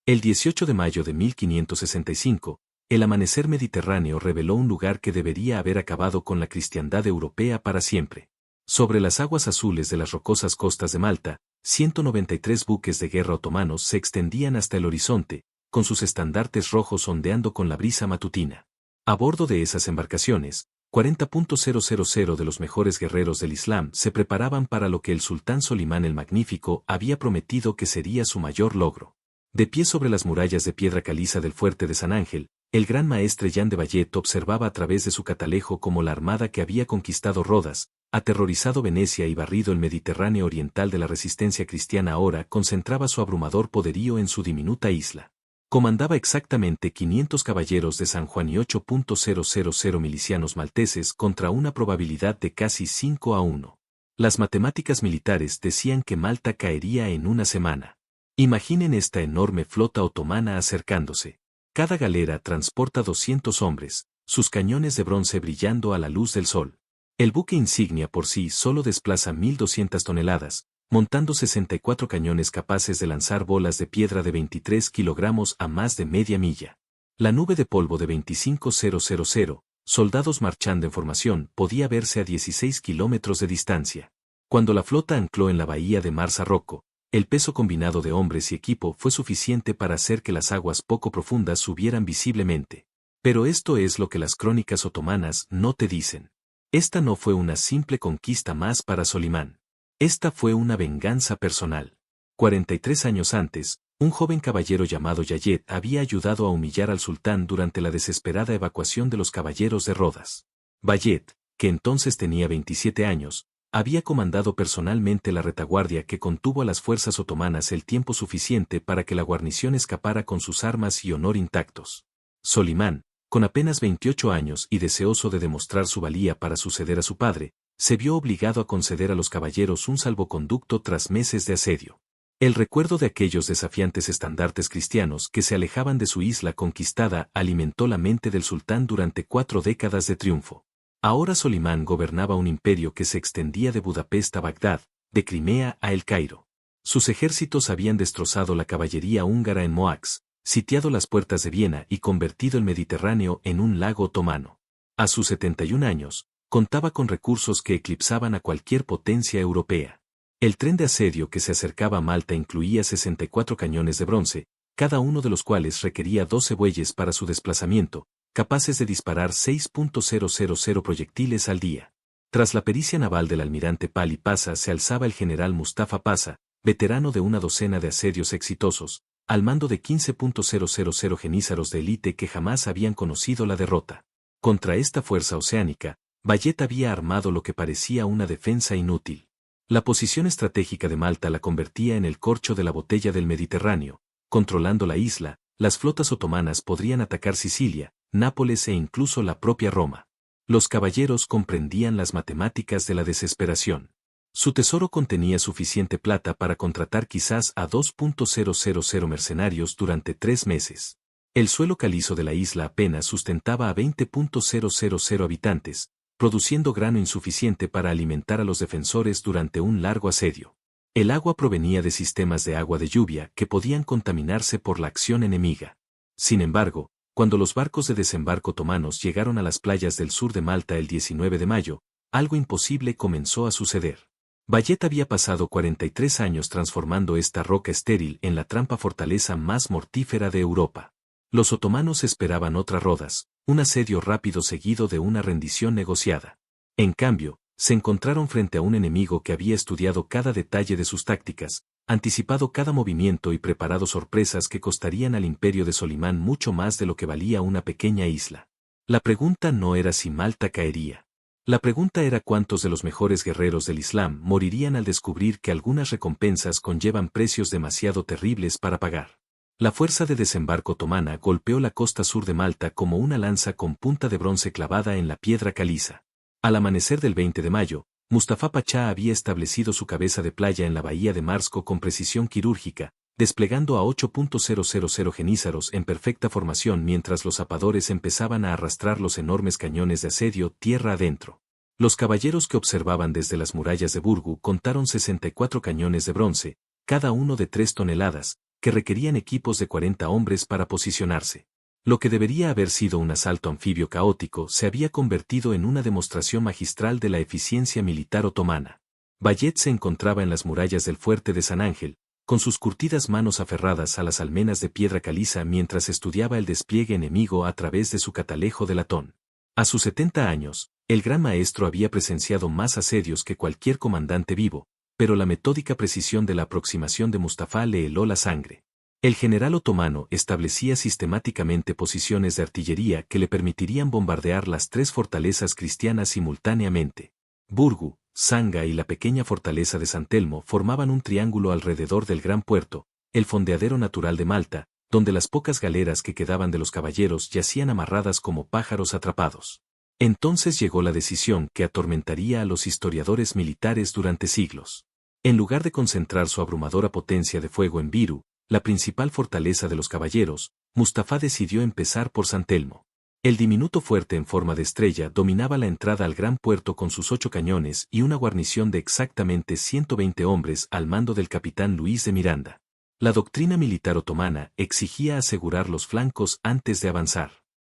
El 18 de mayo de 1565, el amanecer mediterráneo reveló un lugar que debería haber acabado con la cristiandad europea para siempre. Sobre las aguas azules de las rocosas costas de Malta, 193 buques de guerra otomanos se extendían hasta el horizonte, con sus estandartes rojos ondeando con la brisa matutina. A bordo de esas embarcaciones, 40.000 de los mejores guerreros del Islam se preparaban para lo que el sultán Solimán el Magnífico había prometido que sería su mayor logro. De pie sobre las murallas de piedra caliza del fuerte de San Ángel, el gran maestre Jean de Vallet observaba a través de su catalejo cómo la armada que había conquistado Rodas, aterrorizado Venecia y barrido el Mediterráneo oriental de la resistencia cristiana ahora concentraba su abrumador poderío en su diminuta isla. Comandaba exactamente 500 caballeros de San Juan y 8.000 milicianos malteses contra una probabilidad de casi 5-1. Las matemáticas militares decían que Malta caería en una semana. Imaginen esta enorme flota otomana acercándose. Cada galera transporta 200 hombres, sus cañones de bronce brillando a la luz del sol. El buque insignia por sí solo desplaza 1.200 toneladas, montando 64 cañones capaces de lanzar bolas de piedra de 23 kilogramos a más de media milla. La nube de polvo de 25.000 soldados marchando en formación podía verse a 16 kilómetros de distancia. Cuando la flota ancló en la bahía de Marsa Rocco, el peso combinado de hombres y equipo fue suficiente para hacer que las aguas poco profundas subieran visiblemente. Pero esto es lo que las crónicas otomanas no te dicen. Esta no fue una simple conquista más para Solimán. Esta fue una venganza personal. 43 años antes, un joven caballero llamado Yayet había ayudado a humillar al sultán durante la desesperada evacuación de los caballeros de Rodas. Vallet, que entonces tenía 27 años, había comandado personalmente la retaguardia que contuvo a las fuerzas otomanas el tiempo suficiente para que la guarnición escapara con sus armas y honor intactos. Solimán, con apenas 28 años y deseoso de demostrar su valía para suceder a su padre, se vio obligado a conceder a los caballeros un salvoconducto tras meses de asedio. El recuerdo de aquellos desafiantes estandartes cristianos que se alejaban de su isla conquistada alimentó la mente del sultán durante 4 décadas de triunfo. Ahora Solimán gobernaba un imperio que se extendía de Budapest a Bagdad, de Crimea a El Cairo. Sus ejércitos habían destrozado la caballería húngara en Moax, sitiado las puertas de Viena y convertido el Mediterráneo en un lago otomano. A sus 71 años, contaba con recursos que eclipsaban a cualquier potencia europea. El tren de asedio que se acercaba a Malta incluía 64 cañones de bronce, cada uno de los cuales requería 12 bueyes para su desplazamiento, capaces de disparar 6.000 proyectiles al día. Tras la pericia naval del almirante Pali Pasha se alzaba el general Mustafa Pasha, veterano de una docena de asedios exitosos, al mando de 15.000 genízaros de élite que jamás habían conocido la derrota. Contra esta fuerza oceánica, Vallet había armado lo que parecía una defensa inútil. La posición estratégica de Malta la convertía en el corcho de la botella del Mediterráneo. Controlando la isla, las flotas otomanas podrían atacar Sicilia, Nápoles e incluso la propia Roma. Los caballeros comprendían las matemáticas de la desesperación. Su tesoro contenía suficiente plata para contratar quizás a 2.000 mercenarios durante 3 meses. El suelo calizo de la isla apenas sustentaba a 20.000 habitantes, produciendo grano insuficiente para alimentar a los defensores durante un largo asedio. El agua provenía de sistemas de agua de lluvia que podían contaminarse por la acción enemiga. Sin embargo, cuando los barcos de desembarco otomanos llegaron a las playas del sur de Malta el 19 de mayo, algo imposible comenzó a suceder. Vallet había pasado 43 años transformando esta roca estéril en la trampa fortaleza más mortífera de Europa. Los otomanos esperaban otra Rodas, un asedio rápido seguido de una rendición negociada. En cambio, se encontraron frente a un enemigo que había estudiado cada detalle de sus tácticas, anticipado cada movimiento y preparado sorpresas que costarían al imperio de Solimán mucho más de lo que valía una pequeña isla. La pregunta no era si Malta caería. La pregunta era cuántos de los mejores guerreros del Islam morirían al descubrir que algunas recompensas conllevan precios demasiado terribles para pagar. La fuerza de desembarco otomana golpeó la costa sur de Malta como una lanza con punta de bronce clavada en la piedra caliza. Al amanecer del 20 de mayo, Mustafa Pachá había establecido su cabeza de playa en la bahía de Marsko con precisión quirúrgica, desplegando a 8.000 genízaros en perfecta formación mientras los zapadores empezaban a arrastrar los enormes cañones de asedio tierra adentro. Los caballeros que observaban desde las murallas de Burgu contaron 64 cañones de bronce, cada uno de 3 toneladas, que requerían equipos de 40 hombres para posicionarse. Lo que debería haber sido un asalto anfibio caótico se había convertido en una demostración magistral de la eficiencia militar otomana. Bayet se encontraba en las murallas del fuerte de San Ángel, con sus curtidas manos aferradas a las almenas de piedra caliza mientras estudiaba el despliegue enemigo a través de su catalejo de latón. A sus 70 años, el gran maestro había presenciado más asedios que cualquier comandante vivo, pero la metódica precisión de la aproximación de Mustafa le heló la sangre. El general otomano establecía sistemáticamente posiciones de artillería que le permitirían bombardear las 3 fortalezas cristianas simultáneamente. Burgu, Sanga y la pequeña fortaleza de San Telmo formaban un triángulo alrededor del gran puerto, el fondeadero natural de Malta, donde las pocas galeras que quedaban de los caballeros yacían amarradas como pájaros atrapados. Entonces llegó la decisión que atormentaría a los historiadores militares durante siglos. En lugar de concentrar su abrumadora potencia de fuego en Biru, la principal fortaleza de los caballeros, Mustafa decidió empezar por San Telmo. El diminuto fuerte en forma de estrella dominaba la entrada al gran puerto con sus 8 cañones y una guarnición de exactamente 120 hombres al mando del capitán Luis de Miranda. La doctrina militar otomana exigía asegurar los flancos antes de avanzar.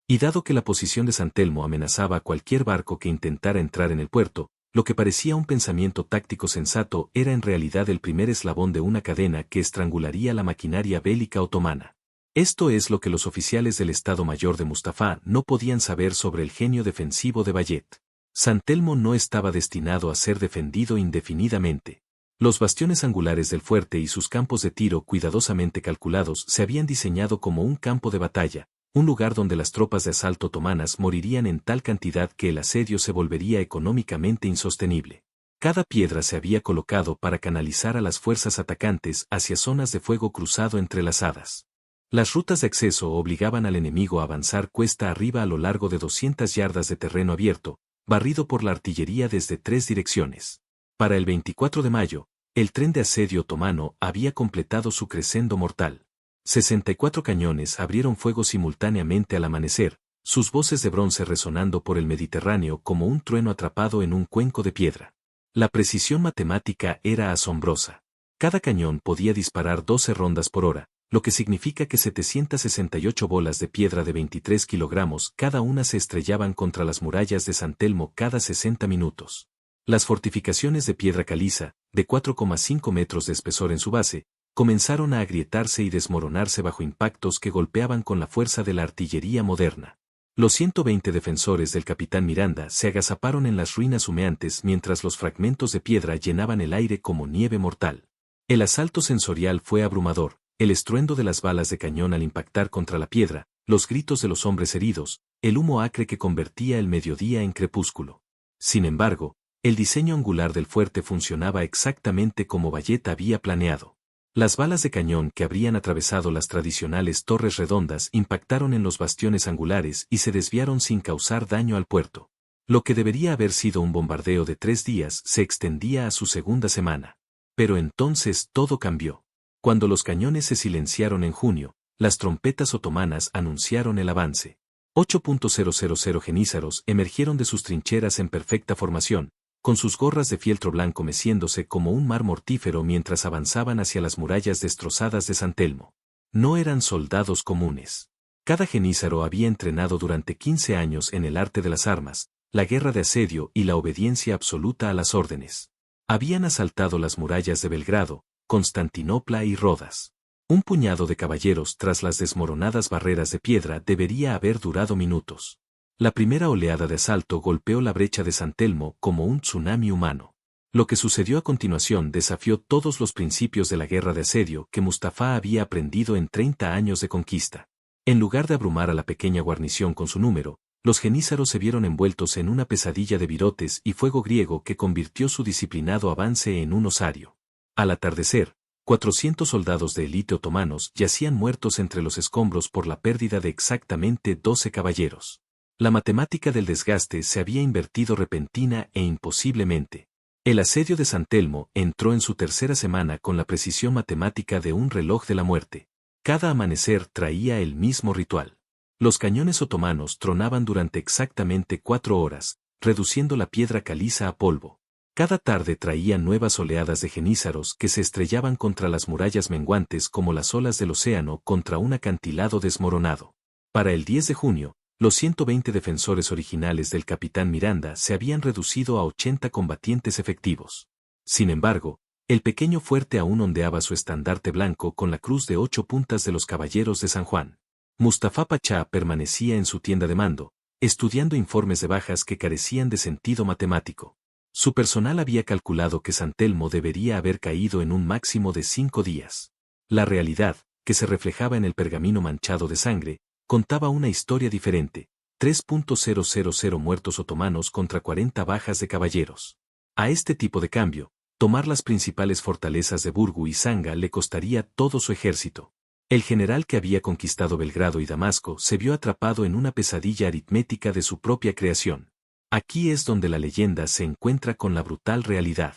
Y dado que la posición de San Telmo amenazaba a cualquier barco que intentara entrar en el puerto, lo que parecía un pensamiento táctico sensato era en realidad el primer eslabón de una cadena que estrangularía la maquinaria bélica otomana. Esto es lo que los oficiales del Estado Mayor de Mustafa no podían saber sobre el genio defensivo de Bayet. San Telmo no estaba destinado a ser defendido indefinidamente. Los bastiones angulares del fuerte y sus campos de tiro cuidadosamente calculados se habían diseñado como un campo de batalla, un lugar donde las tropas de asalto otomanas morirían en tal cantidad que el asedio se volvería económicamente insostenible. Cada piedra se había colocado para canalizar a las fuerzas atacantes hacia zonas de fuego cruzado entrelazadas. Las rutas de acceso obligaban al enemigo a avanzar cuesta arriba a lo largo de 200 yardas de terreno abierto, barrido por la artillería desde 3 direcciones. Para el 24 de mayo, el tren de asedio otomano había completado su crescendo mortal. 64 cañones abrieron fuego simultáneamente al amanecer, sus voces de bronce resonando por el Mediterráneo como un trueno atrapado en un cuenco de piedra. La precisión matemática era asombrosa. Cada cañón podía disparar 12 rondas por hora, lo que significa que 768 bolas de piedra de 23 kilogramos cada una se estrellaban contra las murallas de San Telmo cada 60 minutos. Las fortificaciones de piedra caliza, de 4,5 metros de espesor en su base, comenzaron a agrietarse y desmoronarse bajo impactos que golpeaban con la fuerza de la artillería moderna. Los 120 defensores del capitán Miranda se agazaparon en las ruinas humeantes mientras los fragmentos de piedra llenaban el aire como nieve mortal. El asalto sensorial fue abrumador. El estruendo de las balas de cañón al impactar contra la piedra, los gritos de los hombres heridos, el humo acre que convertía el mediodía en crepúsculo. Sin embargo, el diseño angular del fuerte funcionaba exactamente como Bayet había planeado. Las balas de cañón que habrían atravesado las tradicionales torres redondas impactaron en los bastiones angulares y se desviaron sin causar daño al puerto. Lo que debería haber sido un bombardeo de 3 días se extendía a su segunda semana. Pero entonces todo cambió. Cuando los cañones se silenciaron en junio, las trompetas otomanas anunciaron el avance. 8.000 genízaros emergieron de sus trincheras en perfecta formación, con sus gorras de fieltro blanco meciéndose como un mar mortífero mientras avanzaban hacia las murallas destrozadas de San Telmo. No eran soldados comunes. Cada genízaro había entrenado durante 15 años en el arte de las armas, la guerra de asedio y la obediencia absoluta a las órdenes. Habían asaltado las murallas de Belgrado, Constantinopla y Rodas. Un puñado de caballeros tras las desmoronadas barreras de piedra debería haber durado minutos. La primera oleada de asalto golpeó la brecha de San Telmo como un tsunami humano. Lo que sucedió a continuación desafió todos los principios de la guerra de asedio que Mustafa había aprendido en 30 años de conquista. En lugar de abrumar a la pequeña guarnición con su número, los genízaros se vieron envueltos en una pesadilla de virotes y fuego griego que convirtió su disciplinado avance en un osario. Al atardecer, 400 soldados de élite otomanos yacían muertos entre los escombros por la pérdida de exactamente 12 caballeros. La matemática del desgaste se había invertido repentina e imposiblemente. El asedio de San Telmo entró en su tercera semana con la precisión matemática de un reloj de la muerte. Cada amanecer traía el mismo ritual. Los cañones otomanos tronaban durante exactamente 4 horas, reduciendo la piedra caliza a polvo. Cada tarde traían nuevas oleadas de jenízaros que se estrellaban contra las murallas menguantes como las olas del océano contra un acantilado desmoronado. Para el 10 de junio, los 120 defensores originales del capitán Miranda se habían reducido a 80 combatientes efectivos. Sin embargo, el pequeño fuerte aún ondeaba su estandarte blanco con la cruz de 8 puntas de los caballeros de San Juan. Mustafa Pachá permanecía en su tienda de mando, estudiando informes de bajas que carecían de sentido matemático. Su personal había calculado que San Telmo debería haber caído en un máximo de 5 días. La realidad, que se reflejaba en el pergamino manchado de sangre, contaba una historia diferente: 3.000 muertos otomanos contra 40 bajas de caballeros. A este tipo de cambio, tomar las principales fortalezas de Burgu y Sanga le costaría todo su ejército. El general que había conquistado Belgrado y Damasco se vio atrapado en una pesadilla aritmética de su propia creación. Aquí es donde la leyenda se encuentra con la brutal realidad.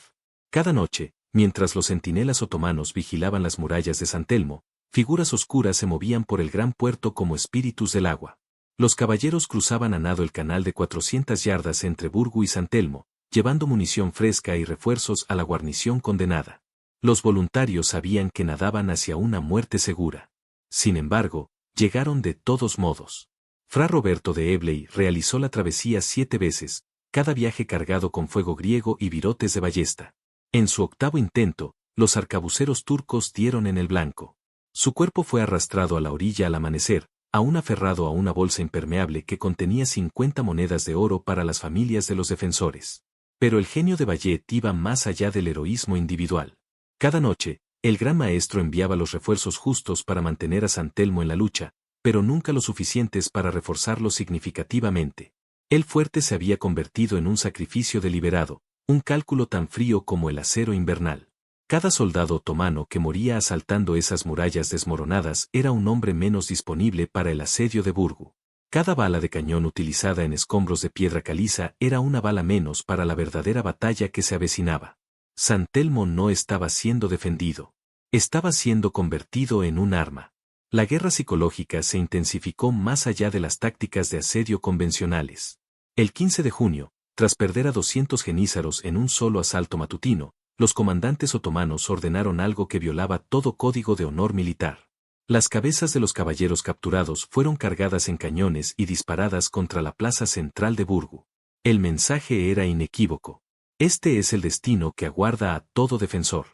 Cada noche, mientras los centinelas otomanos vigilaban las murallas de San Telmo, figuras oscuras se movían por el gran puerto como espíritus del agua. Los caballeros cruzaban a nado el canal de 400 yardas entre Burgu y San Telmo, llevando munición fresca y refuerzos a la guarnición condenada. Los voluntarios sabían que nadaban hacia una muerte segura. Sin embargo, llegaron de todos modos. Fra Roberto de Ebley realizó la travesía 7 veces, cada viaje cargado con fuego griego y virotes de ballesta. En su 8º intento, los arcabuceros turcos dieron en el blanco. Su cuerpo fue arrastrado a la orilla al amanecer, aún aferrado a una bolsa impermeable que contenía 50 monedas de oro para las familias de los defensores. Pero el genio de Bayet iba más allá del heroísmo individual. Cada noche, el gran maestro enviaba los refuerzos justos para mantener a San Telmo en la lucha, pero nunca lo suficientes para reforzarlo significativamente. El fuerte se había convertido en un sacrificio deliberado, un cálculo tan frío como el acero invernal. Cada soldado otomano que moría asaltando esas murallas desmoronadas era un hombre menos disponible para el asedio de Burgu. Cada bala de cañón utilizada en escombros de piedra caliza era una bala menos para la verdadera batalla que se avecinaba. San Telmo no estaba siendo defendido. Estaba siendo convertido en un arma. La guerra psicológica se intensificó más allá de las tácticas de asedio convencionales. El 15 de junio, tras perder a 200 jenízaros en un solo asalto matutino, los comandantes otomanos ordenaron algo que violaba todo código de honor militar. Las cabezas de los caballeros capturados fueron cargadas en cañones y disparadas contra la plaza central de Burgu. El mensaje era inequívoco. Este es el destino que aguarda a todo defensor.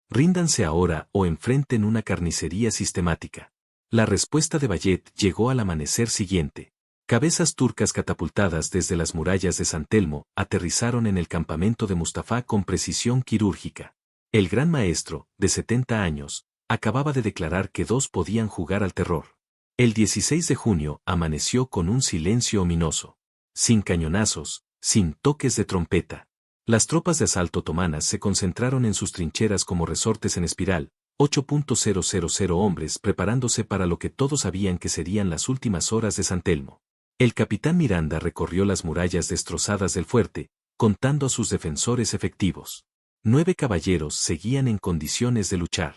Ríndanse ahora o enfrenten una carnicería sistemática. La respuesta de Bayet llegó al amanecer siguiente. Cabezas turcas catapultadas desde las murallas de San Telmo aterrizaron en el campamento de Mustafa con precisión quirúrgica. El gran maestro, de 70 años, acababa de declarar que 2 podían jugar al terror. El 16 de junio amaneció con un silencio ominoso. Sin cañonazos, sin toques de trompeta. Las tropas de asalto otomanas se concentraron en sus trincheras como resortes en espiral, 8.000 hombres preparándose para lo que todos sabían que serían las últimas horas de San Telmo. El capitán Miranda recorrió las murallas destrozadas del fuerte, contando a sus defensores efectivos. 9 caballeros seguían en condiciones de luchar.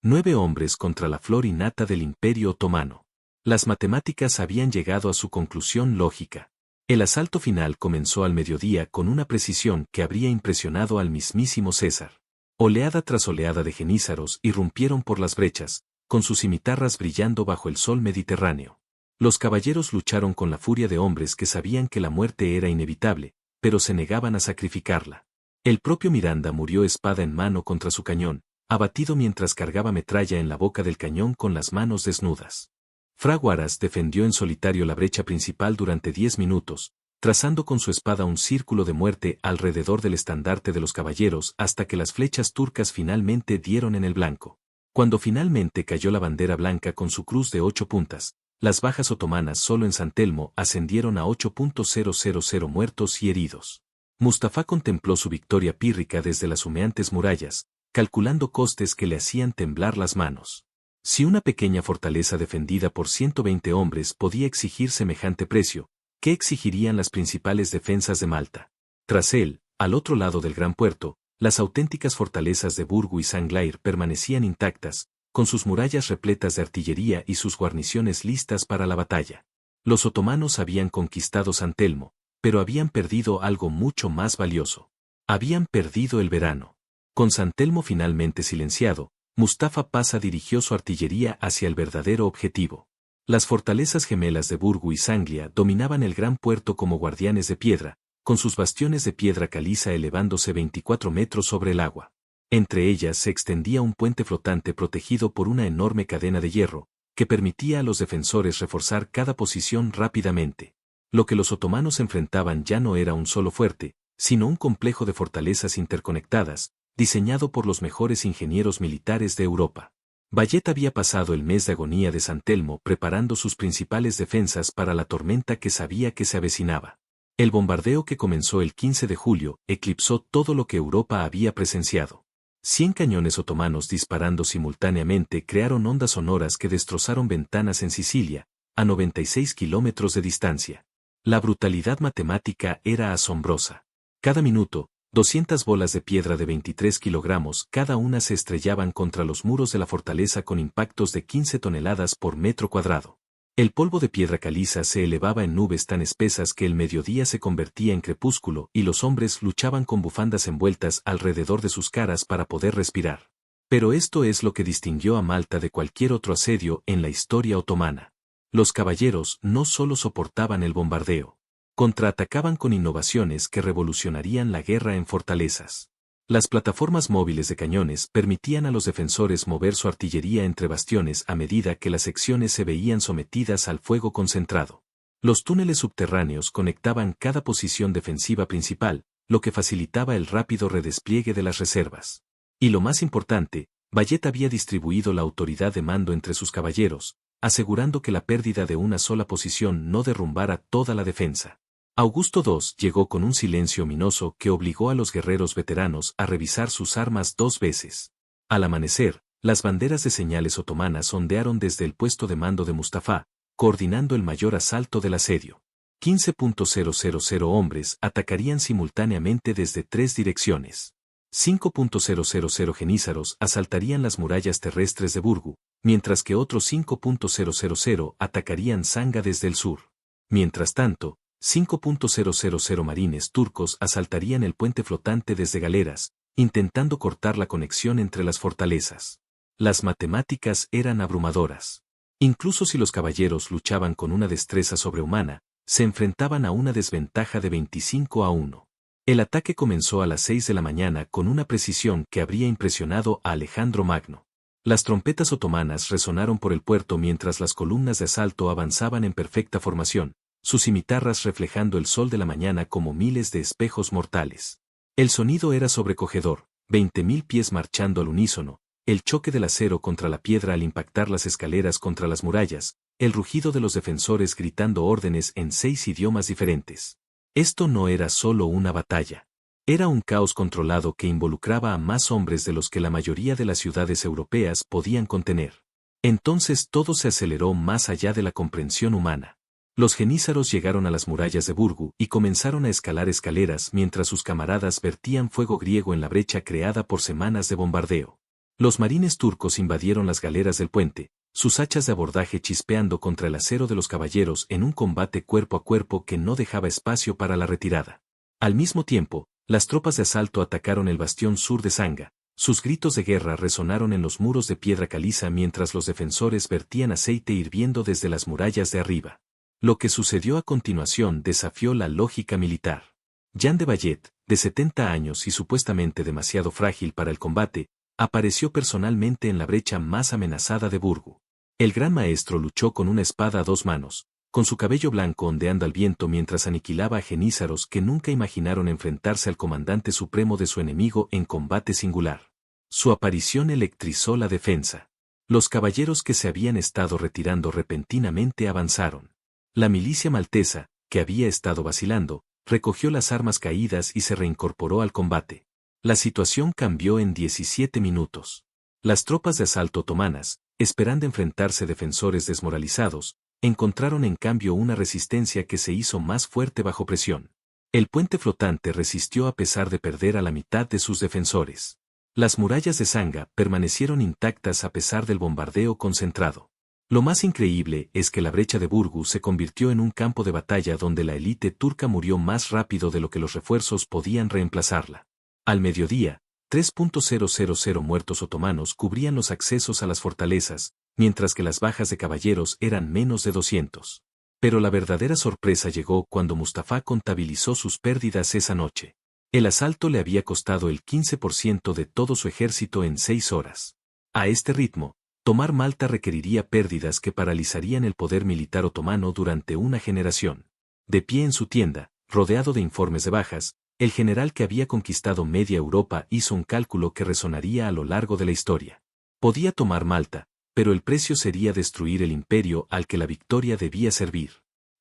9 hombres contra la flor innata del Imperio Otomano. Las matemáticas habían llegado a su conclusión lógica. El asalto final comenzó al mediodía con una precisión que habría impresionado al mismísimo César. Oleada tras oleada de jenízaros irrumpieron por las brechas, con sus cimitarras brillando bajo el sol mediterráneo. Los caballeros lucharon con la furia de hombres que sabían que la muerte era inevitable, pero se negaban a sacrificarla. El propio Miranda murió espada en mano contra su cañón, abatido mientras cargaba metralla en la boca del cañón con las manos desnudas. Fra Huaraz defendió en solitario la brecha principal durante 10 minutos, trazando con su espada un círculo de muerte alrededor del estandarte de los caballeros hasta que las flechas turcas finalmente dieron en el blanco. Cuando finalmente cayó la bandera blanca con su cruz de 8 puntas, las bajas otomanas solo en San Telmo ascendieron a 8.000 muertos y heridos. Mustafa contempló su victoria pírrica desde las humeantes murallas, calculando costes que le hacían temblar las manos. Si una pequeña fortaleza defendida por 120 hombres podía exigir semejante precio, ¿qué exigirían las principales defensas de Malta? Tras él, al otro lado del gran puerto, las auténticas fortalezas de Burgu y Sanglair permanecían intactas, con sus murallas repletas de artillería y sus guarniciones listas para la batalla. Los otomanos habían conquistado San Telmo, pero habían perdido algo mucho más valioso. Habían perdido el verano. Con San Telmo finalmente silenciado, Mustafa Pasha dirigió su artillería hacia el verdadero objetivo. Las fortalezas gemelas de Burgu y Sanglia dominaban el gran puerto como guardianes de piedra, con sus bastiones de piedra caliza elevándose 24 metros sobre el agua. Entre ellas se extendía un puente flotante protegido por una enorme cadena de hierro, que permitía a los defensores reforzar cada posición rápidamente. Lo que los otomanos enfrentaban ya no era un solo fuerte, sino un complejo de fortalezas interconectadas, diseñado por los mejores ingenieros militares de Europa. Bayet había pasado el mes de agonía de San Telmo preparando sus principales defensas para la tormenta que sabía que se avecinaba. El bombardeo que comenzó el 15 de julio eclipsó todo lo que Europa había presenciado. 100 cañones otomanos disparando simultáneamente crearon ondas sonoras que destrozaron ventanas en Sicilia, a 96 kilómetros de distancia. La brutalidad matemática era asombrosa. Cada minuto, 200 bolas de piedra de 23 kilogramos cada una se estrellaban contra los muros de la fortaleza con impactos de 15 toneladas por metro cuadrado. El polvo de piedra caliza se elevaba en nubes tan espesas que el mediodía se convertía en crepúsculo y los hombres luchaban con bufandas envueltas alrededor de sus caras para poder respirar. Pero esto es lo que distinguió a Malta de cualquier otro asedio en la historia otomana. Los caballeros no solo soportaban el bombardeo, contraatacaban con innovaciones que revolucionarían la guerra en fortalezas. Las plataformas móviles de cañones permitían a los defensores mover su artillería entre bastiones a medida que las secciones se veían sometidas al fuego concentrado. Los túneles subterráneos conectaban cada posición defensiva principal, lo que facilitaba el rápido redespliegue de las reservas. Y lo más importante, Bayet había distribuido la autoridad de mando entre sus caballeros, asegurando que la pérdida de una sola posición no derrumbara toda la defensa. Augusto II llegó con un silencio ominoso que obligó a los guerreros veteranos a revisar sus armas 2 veces. Al amanecer, las banderas de señales otomanas ondearon desde el puesto de mando de Mustafa, coordinando el mayor asalto del asedio. 15.000 hombres atacarían simultáneamente desde 3 direcciones. 5.000 genízaros asaltarían las murallas terrestres de Burgu, mientras que otros 5.000 atacarían Sanga desde el sur. Mientras tanto, 5.000 marines turcos asaltarían el puente flotante desde galeras, intentando cortar la conexión entre las fortalezas. Las matemáticas eran abrumadoras. Incluso si los caballeros luchaban con una destreza sobrehumana, se enfrentaban a una desventaja de 25-1. El ataque comenzó a las 6 de la mañana con una precisión que habría impresionado a Alejandro Magno. Las trompetas otomanas resonaron por el puerto mientras las columnas de asalto avanzaban en perfecta formación, sus cimitarras reflejando el sol de la mañana como miles de espejos mortales. El sonido era sobrecogedor, 20.000 pies marchando al unísono, el choque del acero contra la piedra al impactar las escaleras contra las murallas, el rugido de los defensores gritando órdenes en 6 idiomas diferentes. Esto no era solo una batalla. Era un caos controlado que involucraba a más hombres de los que la mayoría de las ciudades europeas podían contener. Entonces todo se aceleró más allá de la comprensión humana. Los genízaros llegaron a las murallas de Burgu y comenzaron a escalar escaleras mientras sus camaradas vertían fuego griego en la brecha creada por semanas de bombardeo. Los marines turcos invadieron las galeras del puente, sus hachas de abordaje chispeando contra el acero de los caballeros en un combate cuerpo a cuerpo que no dejaba espacio para la retirada. Al mismo tiempo, las tropas de asalto atacaron el bastión sur de Sanga. Sus gritos de guerra resonaron en los muros de piedra caliza mientras los defensores vertían aceite hirviendo desde las murallas de arriba. Lo que sucedió a continuación desafió la lógica militar. Jean de Bayet, de 70 años y supuestamente demasiado frágil para el combate, apareció personalmente en la brecha más amenazada de Burgu. El gran maestro luchó con una espada a 2 manos, con su cabello blanco ondeando al viento mientras aniquilaba a genízaros que nunca imaginaron enfrentarse al comandante supremo de su enemigo en combate singular. Su aparición electrizó la defensa. Los caballeros que se habían estado retirando repentinamente avanzaron. La milicia maltesa, que había estado vacilando, recogió las armas caídas y se reincorporó al combate. La situación cambió en 17 minutos. Las tropas de asalto otomanas, esperando enfrentarse defensores desmoralizados, encontraron en cambio una resistencia que se hizo más fuerte bajo presión. El puente flotante resistió a pesar de perder a la mitad de sus defensores. Las murallas de Sanga permanecieron intactas a pesar del bombardeo concentrado. Lo más increíble es que la brecha de Burgu se convirtió en un campo de batalla donde la élite turca murió más rápido de lo que los refuerzos podían reemplazarla. Al mediodía, 3.000 muertos otomanos cubrían los accesos a las fortalezas, mientras que las bajas de caballeros eran menos de 200. Pero la verdadera sorpresa llegó cuando Mustafa contabilizó sus pérdidas esa noche. El asalto le había costado el 15% de todo su ejército en 6 horas. A este ritmo, tomar Malta requeriría pérdidas que paralizarían el poder militar otomano durante una generación. De pie en su tienda, rodeado de informes de bajas, el general que había conquistado media Europa hizo un cálculo que resonaría a lo largo de la historia. Podía tomar Malta, pero el precio sería destruir el imperio al que la victoria debía servir.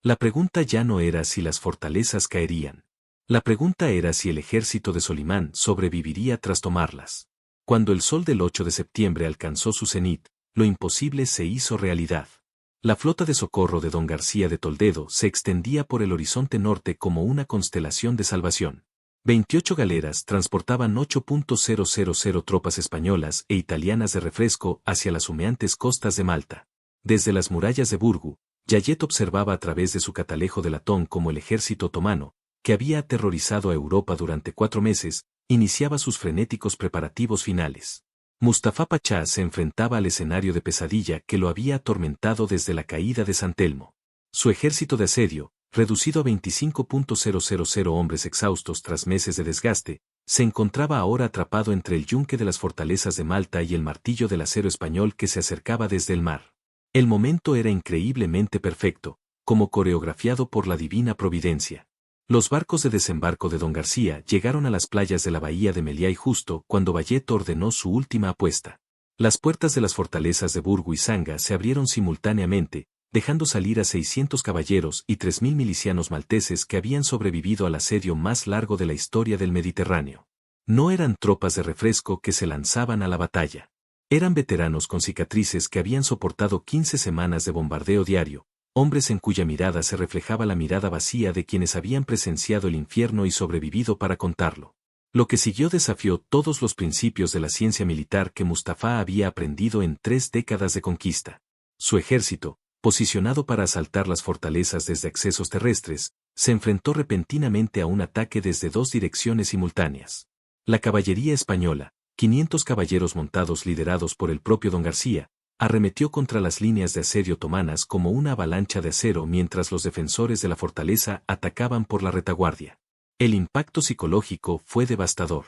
La pregunta ya no era si las fortalezas caerían. La pregunta era si el ejército de Solimán sobreviviría tras tomarlas. Cuando el sol del 8 de septiembre alcanzó su cenit, lo imposible se hizo realidad. La flota de socorro de don García de Toledo se extendía por el horizonte norte como una constelación de salvación. 28 galeras transportaban 8.000 tropas españolas e italianas de refresco hacia las humeantes costas de Malta. Desde las murallas de Burgu, Yayet observaba a través de su catalejo de latón cómo el ejército otomano, que había aterrorizado a Europa durante 4 meses, iniciaba sus frenéticos preparativos finales. Mustafa Pachá se enfrentaba al escenario de pesadilla que lo había atormentado desde la caída de San Telmo. Su ejército de asedio, reducido a 25.000 hombres exhaustos tras meses de desgaste, se encontraba ahora atrapado entre el yunque de las fortalezas de Malta y el martillo del acero español que se acercaba desde el mar. El momento era increíblemente perfecto, como coreografiado por la divina providencia. Los barcos de desembarco de don García llegaron a las playas de la bahía de Meliay justo cuando Bayet ordenó su última apuesta. Las puertas de las fortalezas de Burgu y Sanga se abrieron simultáneamente, dejando salir a 600 caballeros y 3.000 milicianos malteses que habían sobrevivido al asedio más largo de la historia del Mediterráneo. No eran tropas de refresco que se lanzaban a la batalla. Eran veteranos con cicatrices que habían soportado 15 semanas de bombardeo diario, hombres en cuya mirada se reflejaba la mirada vacía de quienes habían presenciado el infierno y sobrevivido para contarlo. Lo que siguió desafió todos los principios de la ciencia militar que Mustafa había aprendido en 3 décadas de conquista. Su ejército, posicionado para asaltar las fortalezas desde accesos terrestres, se enfrentó repentinamente a un ataque desde 2 direcciones simultáneas. La caballería española, 500 caballeros montados liderados por el propio don García, arremetió contra las líneas de asedio otomanas como una avalancha de acero mientras los defensores de la fortaleza atacaban por la retaguardia. El impacto psicológico fue devastador.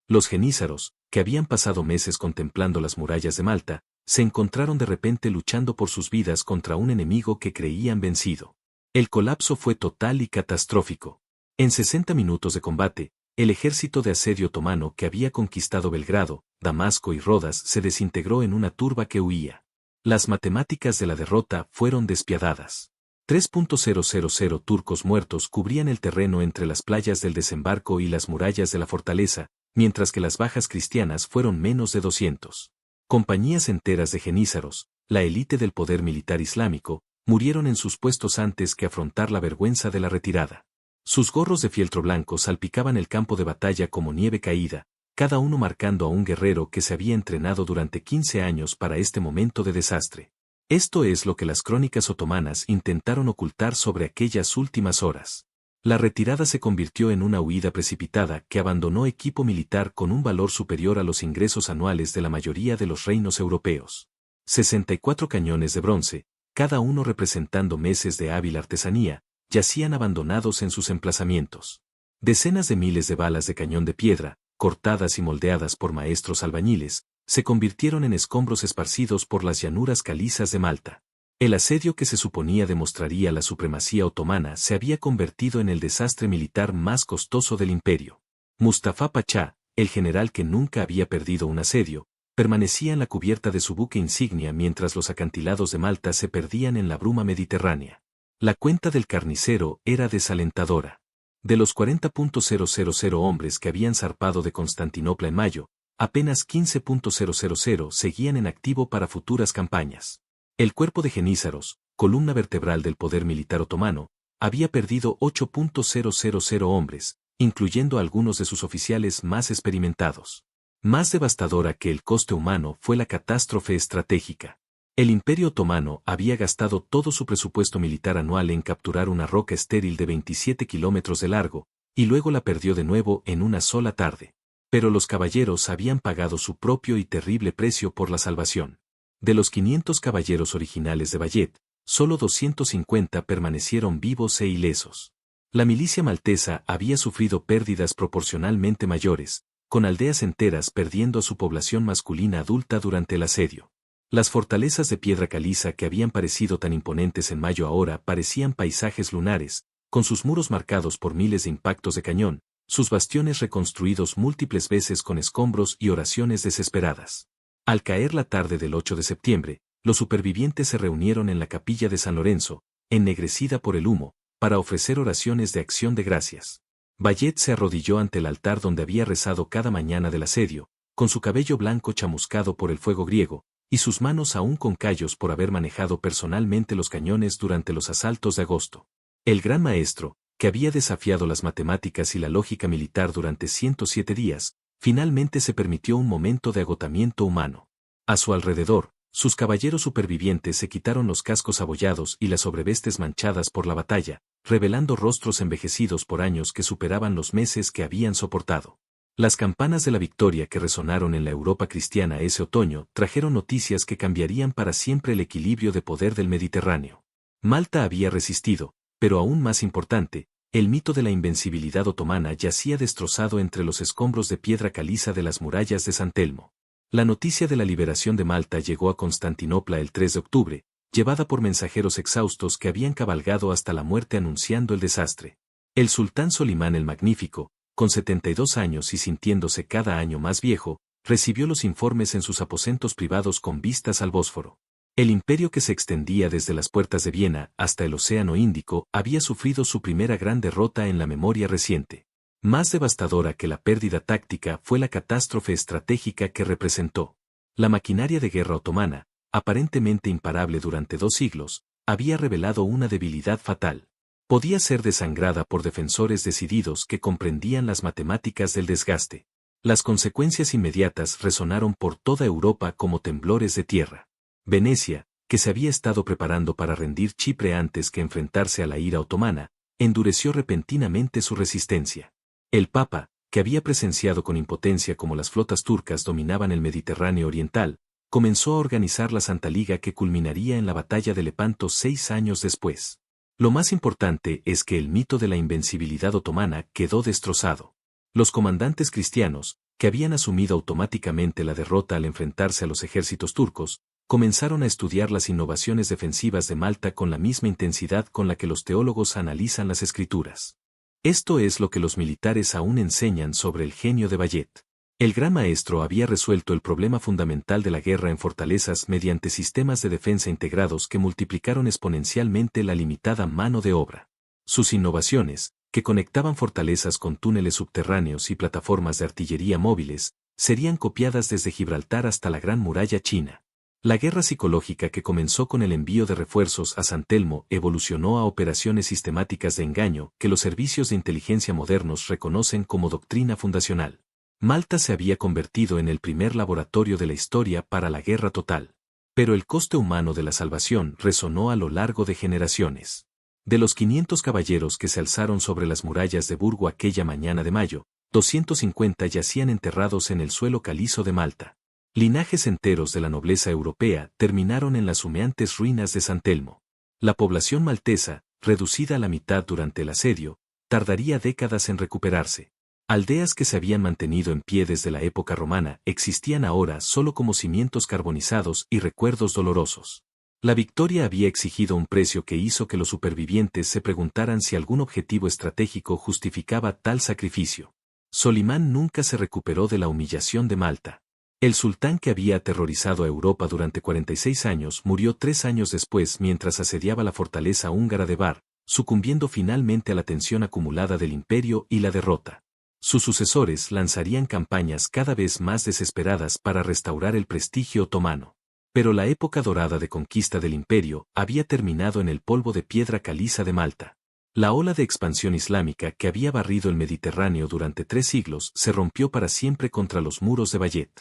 Los genízaros, que habían pasado meses contemplando las murallas de Malta, se encontraron de repente luchando por sus vidas contra un enemigo que creían vencido. El colapso fue total y catastrófico. En 60 minutos de combate, el ejército de asedio otomano que había conquistado Belgrado, Damasco y Rodas se desintegró en una turba que huía. Las matemáticas de la derrota fueron despiadadas. 3.000 turcos muertos cubrían el terreno entre las playas del desembarco y las murallas de la fortaleza, mientras que las bajas cristianas fueron menos de 200. Compañías enteras de genízaros, la élite del poder militar islámico, murieron en sus puestos antes que afrontar la vergüenza de la retirada. Sus gorros de fieltro blanco salpicaban el campo de batalla como nieve caída, cada uno marcando a un guerrero que se había entrenado durante 15 años para este momento de desastre. Esto es lo que las crónicas otomanas intentaron ocultar sobre aquellas últimas horas. La retirada se convirtió en una huida precipitada que abandonó equipo militar con un valor superior a los ingresos anuales de la mayoría de los reinos europeos. 64 cañones de bronce, cada uno representando meses de hábil artesanía, yacían abandonados en sus emplazamientos. Decenas de miles de balas de cañón de piedra, cortadas y moldeadas por maestros albañiles, se convirtieron en escombros esparcidos por las llanuras calizas de Malta. El asedio que se suponía demostraría la supremacía otomana se había convertido en el desastre militar más costoso del imperio. Mustafa Pachá, el general que nunca había perdido un asedio, permanecía en la cubierta de su buque insignia mientras los acantilados de Malta se perdían en la bruma mediterránea. La cuenta del carnicero era desalentadora. De los 40.000 hombres que habían zarpado de Constantinopla en mayo, apenas 15.000 seguían en activo para futuras campañas. El cuerpo de genízaros, columna vertebral del poder militar otomano, había perdido 8.000 hombres, incluyendo algunos de sus oficiales más experimentados. Más devastadora que el coste humano fue la catástrofe estratégica. El Imperio Otomano había gastado todo su presupuesto militar anual en capturar una roca estéril de 27 kilómetros de largo, y luego la perdió de nuevo en una sola tarde. Pero los caballeros habían pagado su propio y terrible precio por la salvación. De los 500 caballeros originales de Bayet, solo 250 permanecieron vivos e ilesos. La milicia maltesa había sufrido pérdidas proporcionalmente mayores, con aldeas enteras perdiendo a su población masculina adulta durante el asedio. Las fortalezas de piedra caliza que habían parecido tan imponentes en mayo ahora parecían paisajes lunares, con sus muros marcados por miles de impactos de cañón, sus bastiones reconstruidos múltiples veces con escombros y oraciones desesperadas. Al caer la tarde del 8 de septiembre, los supervivientes se reunieron en la capilla de San Lorenzo, ennegrecida por el humo, para ofrecer oraciones de acción de gracias. Bayet se arrodilló ante el altar donde había rezado cada mañana del asedio, con su cabello blanco chamuscado por el fuego griego, y sus manos aún con callos por haber manejado personalmente los cañones durante los asaltos de agosto. El gran maestro, que había desafiado las matemáticas y la lógica militar durante 107 días, finalmente se permitió un momento de agotamiento humano. A su alrededor, sus caballeros supervivientes se quitaron los cascos abollados y las sobrevestes manchadas por la batalla, revelando rostros envejecidos por años que superaban los meses que habían soportado. Las campanas de la victoria que resonaron en la Europa cristiana ese otoño trajeron noticias que cambiarían para siempre el equilibrio de poder del Mediterráneo. Malta había resistido, pero aún más importante, el mito de la invencibilidad otomana yacía destrozado entre los escombros de piedra caliza de las murallas de San Telmo. La noticia de la liberación de Malta llegó a Constantinopla el 3 de octubre, llevada por mensajeros exhaustos que habían cabalgado hasta la muerte anunciando el desastre. El sultán Solimán el Magnífico, con 72 años y sintiéndose cada año más viejo, recibió los informes en sus aposentos privados con vistas al Bósforo. El imperio que se extendía desde las puertas de Viena hasta el Océano Índico había sufrido su primera gran derrota en la memoria reciente. Más devastadora que la pérdida táctica fue la catástrofe estratégica que representó. La maquinaria de guerra otomana, aparentemente imparable durante 2 siglos, había revelado una debilidad fatal. Podía ser desangrada por defensores decididos que comprendían las matemáticas del desgaste. Las consecuencias inmediatas resonaron por toda Europa como temblores de tierra. Venecia, que se había estado preparando para rendir Chipre antes que enfrentarse a la ira otomana, endureció repentinamente su resistencia. El Papa, que había presenciado con impotencia cómo las flotas turcas dominaban el Mediterráneo oriental, comenzó a organizar la Santa Liga que culminaría en la batalla de Lepanto 6 años después. Lo más importante es que el mito de la invencibilidad otomana quedó destrozado. Los comandantes cristianos, que habían asumido automáticamente la derrota al enfrentarse a los ejércitos turcos, comenzaron a estudiar las innovaciones defensivas de Malta con la misma intensidad con la que los teólogos analizan las escrituras. Esto es lo que los militares aún enseñan sobre el genio de Bayet. El gran maestro había resuelto el problema fundamental de la guerra en fortalezas mediante sistemas de defensa integrados que multiplicaron exponencialmente la limitada mano de obra. Sus innovaciones, que conectaban fortalezas con túneles subterráneos y plataformas de artillería móviles, serían copiadas desde Gibraltar hasta la Gran Muralla China. La guerra psicológica que comenzó con el envío de refuerzos a San Telmo evolucionó a operaciones sistemáticas de engaño que los servicios de inteligencia modernos reconocen como doctrina fundacional. Malta se había convertido en el primer laboratorio de la historia para la guerra total. Pero el coste humano de la salvación resonó a lo largo de generaciones. De los 500 caballeros que se alzaron sobre las murallas de Burgo aquella mañana de mayo, 250 yacían enterrados en el suelo calizo de Malta. Linajes enteros de la nobleza europea terminaron en las humeantes ruinas de San Telmo. La población maltesa, reducida a la mitad durante el asedio, tardaría décadas en recuperarse. Aldeas que se habían mantenido en pie desde la época romana existían ahora solo como cimientos carbonizados y recuerdos dolorosos. La victoria había exigido un precio que hizo que los supervivientes se preguntaran si algún objetivo estratégico justificaba tal sacrificio. Solimán nunca se recuperó de la humillación de Malta. El sultán que había aterrorizado a Europa durante 46 años murió 3 años después mientras asediaba la fortaleza húngara de Bar, sucumbiendo finalmente a la tensión acumulada del imperio y la derrota. Sus sucesores lanzarían campañas cada vez más desesperadas para restaurar el prestigio otomano. Pero la época dorada de conquista del imperio había terminado en el polvo de piedra caliza de Malta. La ola de expansión islámica que había barrido el Mediterráneo durante 3 siglos se rompió para siempre contra los muros de Bayet.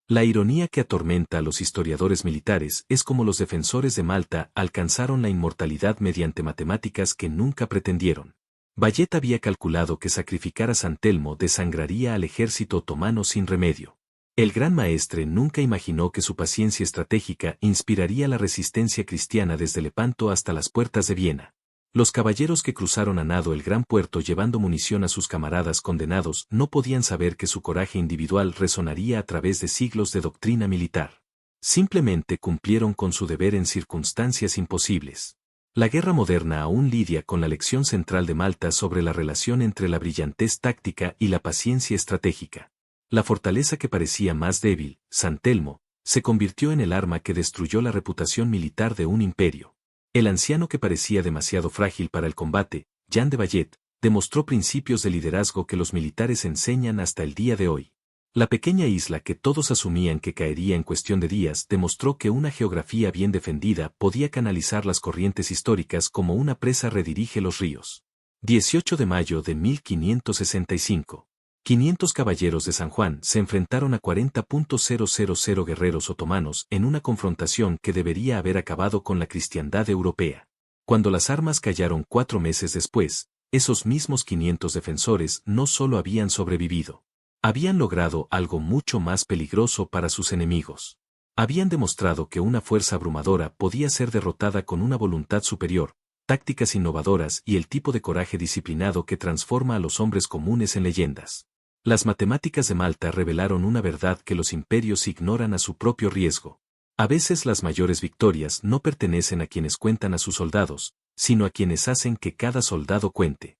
La ironía que atormenta a los historiadores militares es como los defensores de Malta alcanzaron la inmortalidad mediante matemáticas que nunca pretendieron. Bayet había calculado que sacrificar a San Telmo desangraría al ejército otomano sin remedio. El gran maestre nunca imaginó que su paciencia estratégica inspiraría la resistencia cristiana desde Lepanto hasta las puertas de Viena. Los caballeros que cruzaron a nado el gran puerto llevando munición a sus camaradas condenados no podían saber que su coraje individual resonaría a través de siglos de doctrina militar. Simplemente cumplieron con su deber en circunstancias imposibles. La guerra moderna aún lidia con la lección central de Malta sobre la relación entre la brillantez táctica y la paciencia estratégica. La fortaleza que parecía más débil, San Telmo, se convirtió en el arma que destruyó la reputación militar de un imperio. El anciano que parecía demasiado frágil para el combate, Jean de Bayet, demostró principios de liderazgo que los militares enseñan hasta el día de hoy. La pequeña isla que todos asumían que caería en cuestión de días demostró que una geografía bien defendida podía canalizar las corrientes históricas como una presa redirige los ríos. 18 de mayo de 1565. 500 caballeros de San Juan se enfrentaron a 40.000 guerreros otomanos en una confrontación que debería haber acabado con la cristiandad europea. Cuando las armas callaron 4 meses después, esos mismos 500 defensores no solo habían sobrevivido. Habían logrado algo mucho más peligroso para sus enemigos. Habían demostrado que una fuerza abrumadora podía ser derrotada con una voluntad superior, tácticas innovadoras y el tipo de coraje disciplinado que transforma a los hombres comunes en leyendas. Las matemáticas de Malta revelaron una verdad que los imperios ignoran a su propio riesgo. A veces las mayores victorias no pertenecen a quienes cuentan a sus soldados, sino a quienes hacen que cada soldado cuente.